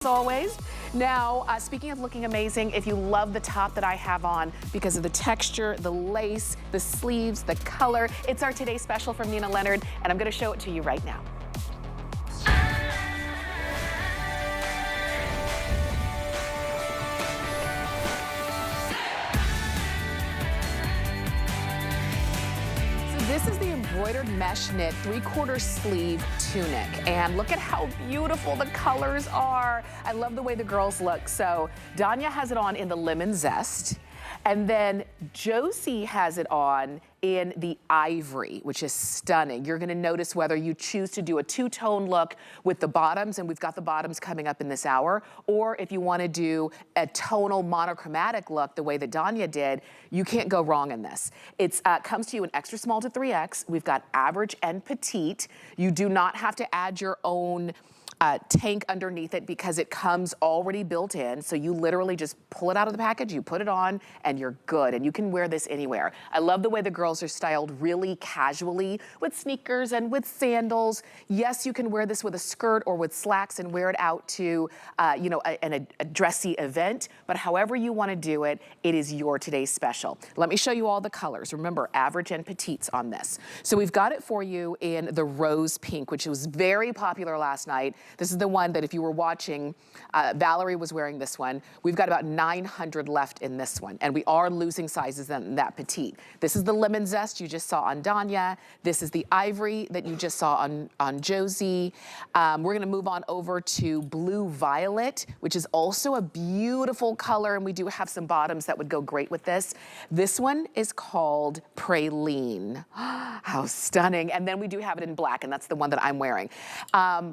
As always. Now, speaking of looking amazing, if you love the top that I have on because of the texture, the lace, the sleeves, the color, it's our Today Special from Nina Leonard, and I'm going to show it to you right now. This is the embroidered mesh knit 3/4 sleeve tunic, and look at how beautiful the colors are. I love the way the girls look. So Danya has it on in the lemon zest, and then Josie has it on in the ivory, which is stunning. You're gonna notice whether you choose to do a two-tone look with the bottoms, and we've got the bottoms coming up in this hour, or if you wanna do a tonal monochromatic look the way that Danya did, you can't go wrong in this. It comes to you in extra small to 3X. We've got average and petite. You do not have to add your own tank underneath it because it comes already built in. So you literally just pull it out of the package, you put it on, and you're good. And you can wear this anywhere. I love the way the girls are styled really casually with sneakers and with sandals. Yes, you can wear this with a skirt or with slacks and wear it out to, a dressy event. But however you want to do it, it is your Today's Special. Let me show you all the colors. Remember, average and petites on this. So we've got it for you in the rose pink, which was very popular last night. This is the one that if you were watching, Valerie was wearing this one. We've got about 900 left in this one, and we are losing sizes in that petite. This is the lemon zest you just saw on Danya. This is the ivory that you just saw on Josie. We're gonna move on over to blue violet, which is also a beautiful color, and we do have some bottoms that would go great with this. This one is called Praline. How stunning. And then we do have it in black, and that's the one that I'm wearing.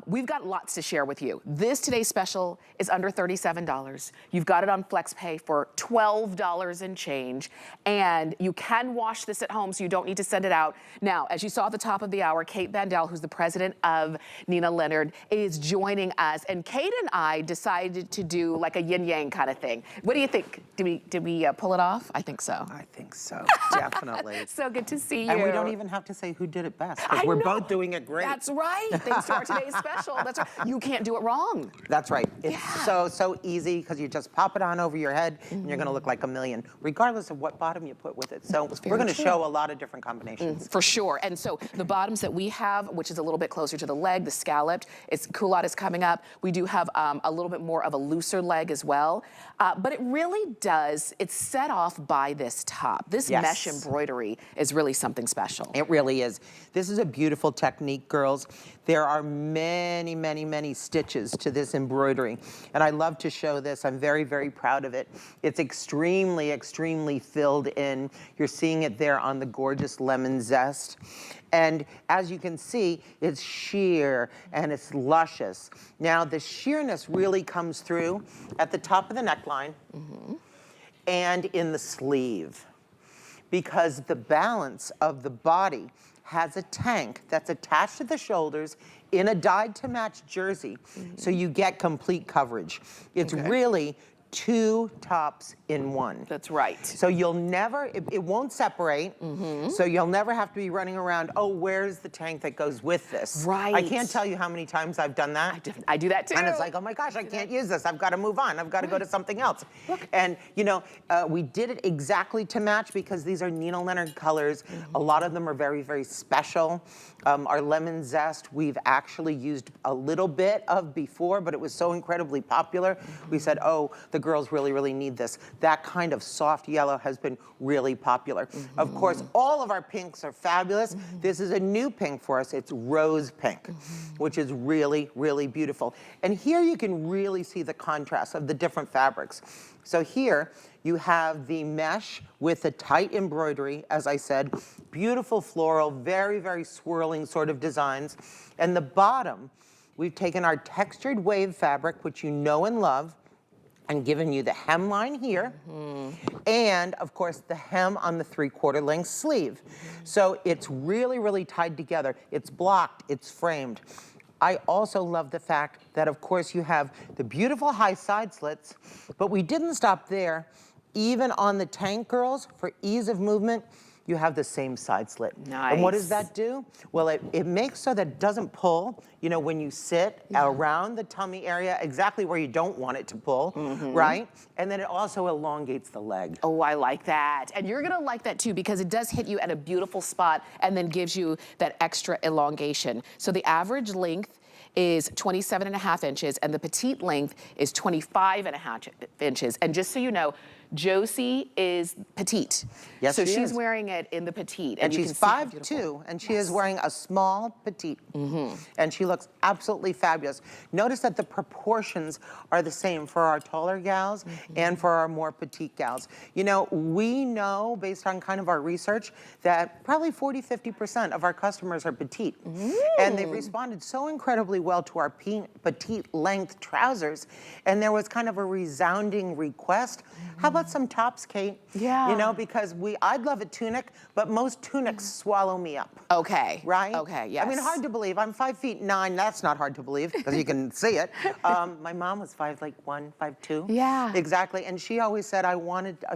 We've got lots to share with you. This Today's Special is under $37. You've got it on FlexPay for $12 and change, and you can wash this at home, so you don't need to send it out. Now, as you saw at the top of the hour, Kate Vandell, who's the president of Nina Leonard, is joining us, and Kate and I decided to do like a yin-yang kind of thing. What do you think? Did we pull it off? I think so. I think so, definitely. So good to see you. And we don't even have to say who did it best, because we're both doing it great. That's right. Thanks to our Today's Special. That's right. You can't do it wrong. That's right. It's so easy, because you just pop it on over your head and you're gonna look like a million, regardless of what bottom you put with it. So we're gonna show a lot of different combinations. For sure. And so the bottoms that we have, which is a little bit closer to the leg, the scalloped, culotte is coming up. We do have a little bit more of a looser leg as well. But it really does, it's set off by this top. This mesh embroidery is really something special. It really is. This is a beautiful technique, girls. There are many, many, many stitches to this embroidery. And I love to show this. I'm very, very proud of it. It's extremely, extremely filled in. You're seeing it there on the gorgeous lemon zest. And as you can see, it's sheer and it's luscious. Now, the sheerness really comes through at the top of the neckline and in the sleeve, because the balance of the body has a tank that's attached to the shoulders in a dyed to match jersey, so you get complete coverage. It's really two tops in one. That's right. So you'll never, it won't separate, so you'll never have to be running around, oh, where's the tank that goes with this? Right. I can't tell you how many times I've done that. I do that too. And it's like, oh my gosh, I can't use this. I've got to move on. I've got to go to something else. And you know, we did it exactly to match, because these are Nina Leonard colors. A lot of them are very, very special. Our lemon zest, we've actually used a little bit of before, but it was so incredibly popular. We said, oh, the girls really, really need this. That kind of soft yellow has been really popular. Of course, all of our pinks are fabulous. This is a new pink for us. It's rose pink, which is really, really beautiful. And here you can really see the contrast of the different fabrics. So here you have the mesh with the tight embroidery, as I said, beautiful floral, very, very swirling sort of designs. And the bottom, we've taken our textured wave fabric, which you know and love, and given you the hemline here, and of course the hem on the 3/4 length sleeve. So it's really, really tied together. It's blocked, it's framed. I also love the fact that, of course, you have the beautiful high side slits, but we didn't stop there. Even on the tank, girls, for ease of movement, you have the same side slit. And what does Nice. that do? Well, it makes so that it doesn't pull, you know, when you sit around the tummy area, exactly where you don't want it to pull, right? And then it also elongates the leg. Oh, I like that. And you're gonna like that too, because it does hit you at a beautiful spot and then gives you that extra elongation. So the average length is 27.5 inches and the petite length is 25.5 inches. And just so you know, Josie is petite. Yes, so she she's is. wearing it in the petite. And you she's can see how 5'2", beautiful. and she is wearing a small petite. And she looks absolutely fabulous. Notice that the proportions are the same for our taller gals and for our more petite gals. You know, we know, based on kind of our research, that probably 40–50% of our customers are petite. And they've responded so incredibly well to our petite length trousers. And there was kind of a resounding request. How about some tops, Kate? Yeah. You know, because I'd love a tunic, but most tunics swallow me up. Okay. Right? Okay, yes. I mean, hard to believe. I'm 5'9". That's not hard to believe because you can see it. My mom was 5'1", 5'2". Yeah. Exactly. And she always said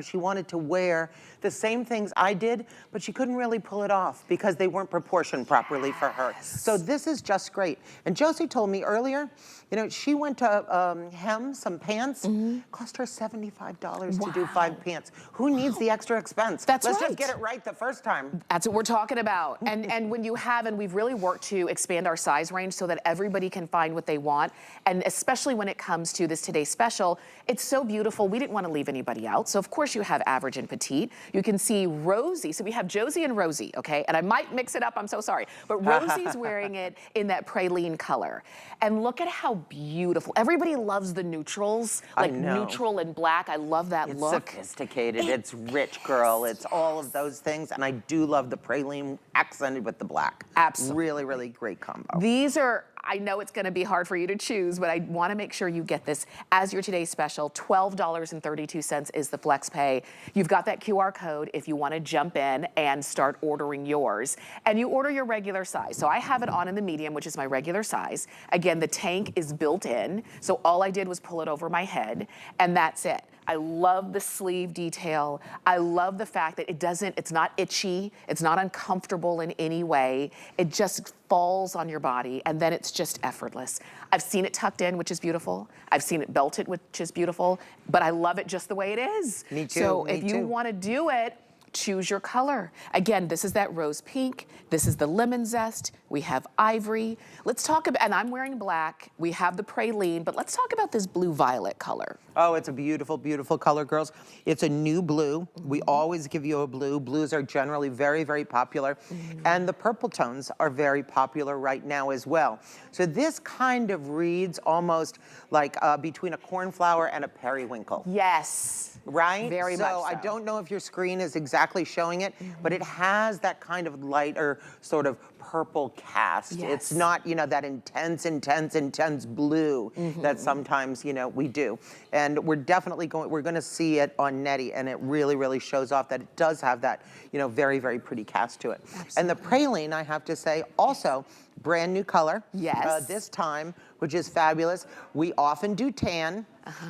she wanted to wear the same things I did, but she couldn't really pull it off because they weren't proportioned properly for her. So this is just great. And Josie told me earlier, you know, she went to hem some pants, cost her $75 to do 5 pants. Who needs the extra expense? That's Let's right. just get it right the first time. That's what we're talking about. And when you have, and we've really worked to expand our size range so that everybody can find what they want. And especially when it comes to this Today Special, it's so beautiful. We didn't want to leave anybody out. So of course you have average and petite. You can see Rosie. So we have Josie and Rosie, okay? And I might mix it up, I'm so sorry. But Rosie's wearing it in that praline color. And look at how beautiful. Everybody loves the neutrals, like neutral and black. I love that look. It's sophisticated, it's rich, girl, it's all of those things. And I do love the praline accented with the black. Absolutely. Really, really great combo. These are, I know it's gonna be hard for you to choose, but I wanna make sure you get this as your Today's Special. $12.32 is the flex pay. You've got that QR code if you wanna jump in and start ordering yours. And you order your regular size. So I have it on in the medium, which is my regular size. Again, the tank is built in, so all I did was pull it over my head, and that's it. I love the sleeve detail. I love the fact that it's not itchy, it's not uncomfortable in any way. It just falls on your body, and then it's just effortless. I've seen it tucked in, which is beautiful. I've seen it belted, which is beautiful, but I love it just the way it is. Me too, So me if you too. wanna do it, choose your color. Again, this is that rose pink. This is the lemon zest. We have ivory. Let's talk about, and I'm wearing black. We have the praline, but let's talk about this blue violet color. Oh, it's a beautiful, beautiful color, girls. It's a new blue. We always give you a blue. Blues are generally very, very popular. And the purple tones are very popular right now as well. So this kind of reads almost like between a cornflower and a periwinkle. Yes. Right? Very much so. I don't know if your screen is exactly showing it, but it has that kind of lighter sort of purple cast. Yes. It's not, you know, that intense blue that sometimes, you know, we do. And we're definitely we're going to see it on Nettie, and it really, really shows off that it does have that, you know, very, very pretty cast to it. Absolutely. And the praline, I have to say, also brand new color. Yes. This time, which is fabulous. We often do tan,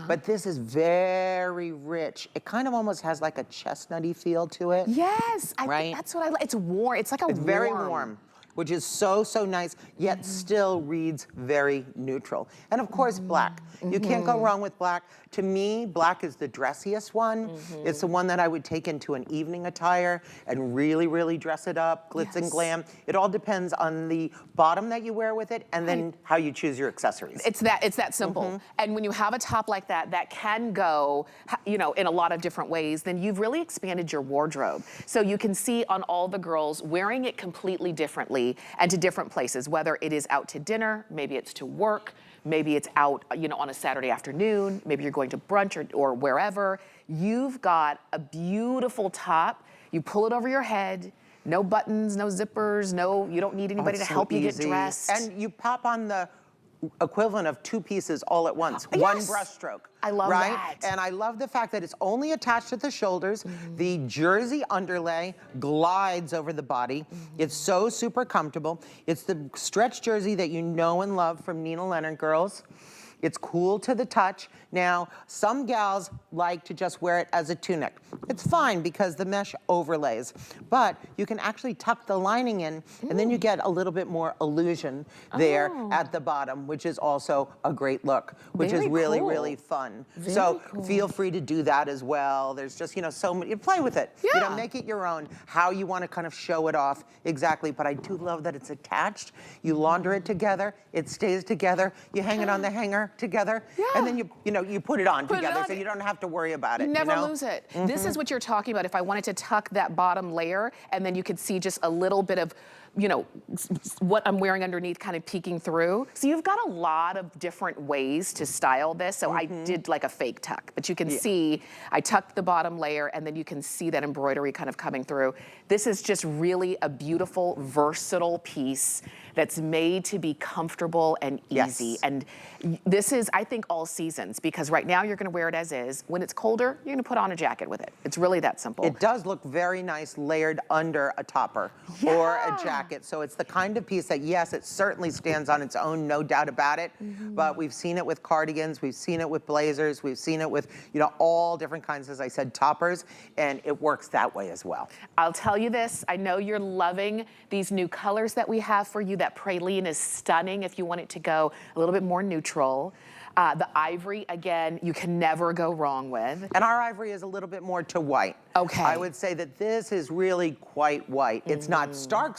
but this is very rich. It kind of almost has like a chestnutty feel to it. Yes. I Right? think that's what I like. It's warm. It's like a It's very warm, which is so, so nice, yet still reads very neutral. And of course, black. You can't go wrong with black. To me, black is the dressiest one. It's the one that I would take into an evening attire and really, really dress it up, glitz and glam. It all depends on the bottom that you wear with it and then how you choose your accessories. It's that simple. And when you have a top like that, that can go, you know, in a lot of different ways, then you've really expanded your wardrobe. So you can see on all the girls wearing it completely differently and to different places, whether it is out to dinner, maybe it's to work, maybe it's out, you know, on a Saturday afternoon, maybe you're going to brunch or wherever. You've got a beautiful top. You pull it over your head, no buttons, no zippers, you don't need anybody to help you get dressed. And you pop on the equivalent of 2 pieces all at once, Yes. one brush stroke. I love right? that. And I love the fact that it's only attached at the shoulders. The jersey underlay glides over the body. It's so super comfortable. It's the stretch jersey that you know and love from Nina Leonard, girls. It's cool to the touch. Now, some gals like to just wear it as a tunic. It's fine because the mesh overlays, but you can actually tuck the lining in, and then you get a little bit more illusion there at the bottom, which is also a great look, which is really, really fun. So feel free to do that as well. There's just, you know, so many, play with it. You know, make it your own, how you want to kind of show it off exactly. But I do love that it's attached. You launder it together, it stays together. You hang it on the hanger together, and then you put it on together, so you don't have to worry about it. You never lose it. This is what you're talking about. If I wanted to tuck that bottom layer, and then you could see just a little bit of, you know, what I'm wearing underneath kind of peeking through. So you've got a lot of different ways to style this. So I did like a fake tuck, but you can see I tucked the bottom layer, and then you can see that embroidery kind of coming through. This is just really a beautiful, versatile piece that's made to be comfortable and easy. And this is, I think, all seasons, because right now you're gonna wear it as is. When it's colder, you're gonna put on a jacket with it. It's really that simple. It does look very nice layered under a topper or a jacket. So it's the kind of piece that, yes, it certainly stands on its own, no doubt about it. But we've seen it with cardigans, we've seen it with blazers, we've seen it with, you know, all different kinds, as I said, toppers, and it works that way as well. I'll tell you this, I know you're loving these new colors that we have for you. That praline is stunning if you want it to go a little bit more neutral. The ivory, again, you can never go wrong with. And our ivory is a little bit more to white. Okay. I would say that this is really quite white. It's not stark,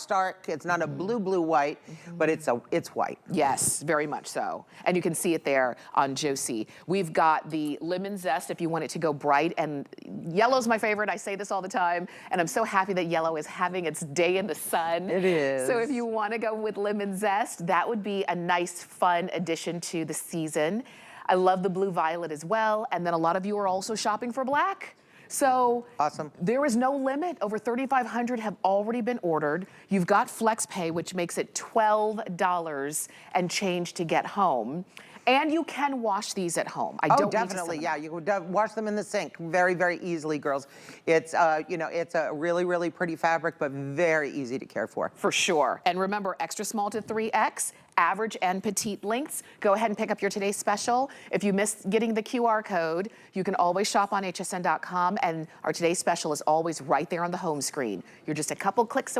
it's not a blue white, but it's white. Yes, very much so. And you can see it there on Josie. We've got the lemon zest if you want it to go bright, and yellow's my favorite. I say this all the time, and I'm so happy that yellow is having its day in the sun. It is. So if you want to go with lemon zest, that would be a nice, fun addition to the season. I love the blue violet as well, and then a lot of you are also shopping for black. So awesome. There is no limit. Over 3,500 have already been ordered. You've got FlexPay, which makes it $12 and change to get home. And you can wash these at home. Definitely, yeah. You would wash them in the sink very, very easily, girls. It's, you know, it's a really, really pretty fabric, but very easy to care for. For sure. And remember, extra small to 3X, average and petite lengths. Go ahead and pick up your today's special. If you missed getting the QR code, you can always shop on hsn.com, and our today's special is always right there on the home screen. You're just a couple clicks away.